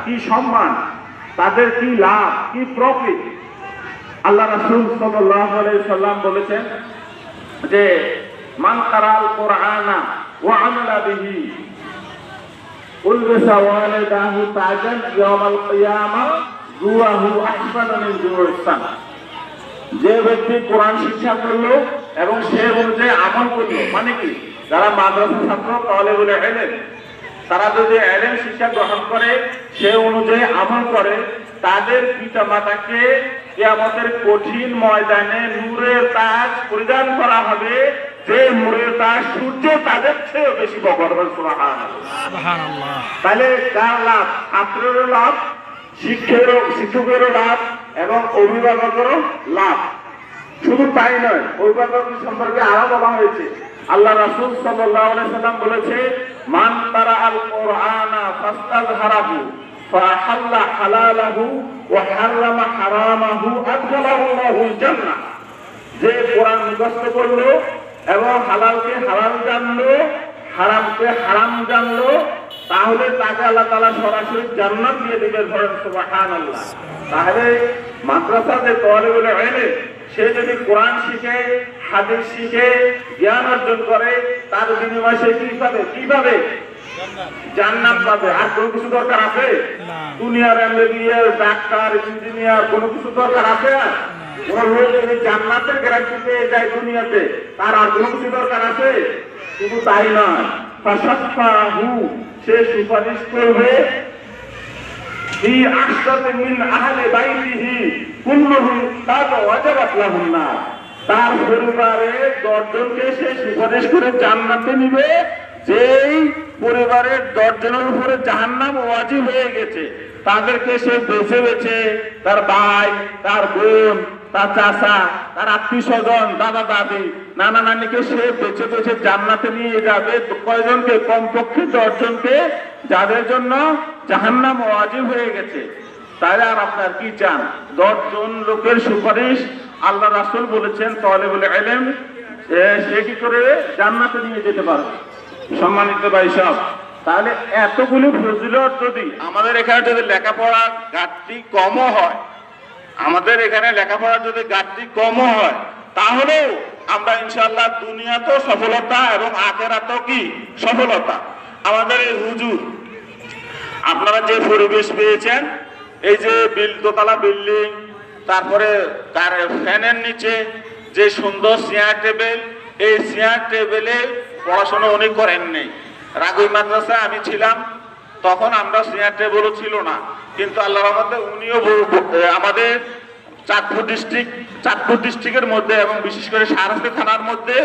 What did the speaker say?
কি সম্মান, তাদের কি লাভ, কি প্রফিট। আল্লাহ রাসূল সাল্লাল্লাহু আলাইহি সাল্লাম বলেছেন যে মান কারাল কুরআনা ওয়া আমালা বিহি উলবিসা ওয়ালিদাহু তাজান ইয়াউমাল কিয়ামাহ জুরাহু আহসানা মিন জুরুস সানা। যে ব্যক্তি কোরআন শিক্ষা করলো এবং সে অনুযায়ী আমল করলো, মানে কি যারা মাদ্রাসা ছাত্র তালেবুল ইলম, তারা যদি ইলম শিক্ষা গ্রহণ করে সে অনুযায়ী আমল করে, তাদের পিতা মাতাকে কিয়ামতের কঠিন ময়দানে নূরের তাজ পরিধান করা হবে, যে নূরের তাজ সূর্য তাদের চেয়ে বেশি বড় হবে। সুবহানাল্লাহ। তাহলে কার লাভ? ছাত্রেরও লাভ, শিক্ষকেরও লাভ এবং অভিভাবকেরও লাভ। শুধু তাই নয়, অভিভাবক সম্পর্কে আরো বলা হয়েছে। আল্লাহ রাসূল সাল্লাল্লাহু আলাইহি সাল্লাম বলেছে মান তারা আল কুরআনা ফাস্তাযহারাহু ফাহাল্লা হালালাহু ওয়া হারামা হারামাহু আদখালাহুল্লাহুল জান্নাহ। যে কোরআন মুখস্থ করলো এবং হালালকে হালাল জানলো, হারামকে হারাম জানলো, তাহলে তাকে আল্লাহ তাআলা সরাসরি জান্নাত দিয়ে দিবেন। সুবহানাল্লাহ। তাহলে মাদ্রাসাতে তালেবুল ইলম সে যদি কোরআন শিখে, হাদিস শিখে, জ্ঞান অর্জন করে, তার বিনিময়ে সে কি পাবে? কি পাবে? জান্নাত পাবে। আর কোনো কিছু দরকার আছে? দুনিয়ার এমবিবিএস, ডাক্তার, ইঞ্জিনিয়ার কোনো কিছু দরকার আছে? কোন লোক যদি জান্নাতের গ্যারান্টি পেয়ে যায় দুনিয়াতে, তার আর কোনো কিছু দরকার আছে? শুধু তাই নয়, ফাসাফাহু সে সুপারিশ করবে ফি আশরাতি মিন আহলি বাইতিহি কুল্লুহুম কাদ ওয়াজাবাত লাহুন নার। তার পরিবারের 10 জনকে সে সুপারিশ করে জান্নাতে নিবে, যেই পরিবারের 10 জনের উপরে জাহান্নাম ওয়াজিব হয়ে গেছে, তাদেরকে সে বেছে বেছে তার ভাই, তার বোন, তার চাচা, তার আত্মীয় স্বজন, দাদা দাদি, নানা নানিকে সে বেছে বেছে জান্নাতে নিয়ে যাবে। কয়জনকে? কমপক্ষে 10 জনকে, যাদের জন্য জাহান্নাম ওয়াজিব হয়ে গেছে। তাহলে আর আপনার কি চান? 10 জন লোকের সুপারিশ আল্লাহ রাসূল বলেছেন তালেবুল ইলম সে কি করে জান্নাতে নিয়ে যেতে পারবে। সম্মানিত ভাই সব, তাহলে এতগুলো ফজিলত যদি আমাদের এখানে যদি লেখাপড়ার ঘাটতি কমও হয়, আমাদের এখানে লেখাপড়ার যদি ঘাটতি কমও হয়, তাহলেও আমরা ইনশাআল্লাহ দুনিয়াতেও সফলতা এবং আখিরাতেও কি সফলতা। আমাদের এই হুজুর, আপনারা যে পরিবেশ পেয়েছেন, এই যে দোতলা বিল্ডিং, তারপরে তার ফ্যানের নিচে যে সুন্দর চেয়ার টেবিল, এই চেয়ার টেবিলে পড়াশোনা উনি করেন নেই। রাগুই মাদ্রাসা আমি ছিলাম, তখন আমরা চেয়ার টেবিলও ছিল না, কিন্তু আল্লাহর রহমতে উনিও আমাদের চাঁদপুর ডিস্ট্রিক্টের মধ্যে এবং বিশেষ করে শাহরাস্তি থানার মধ্যে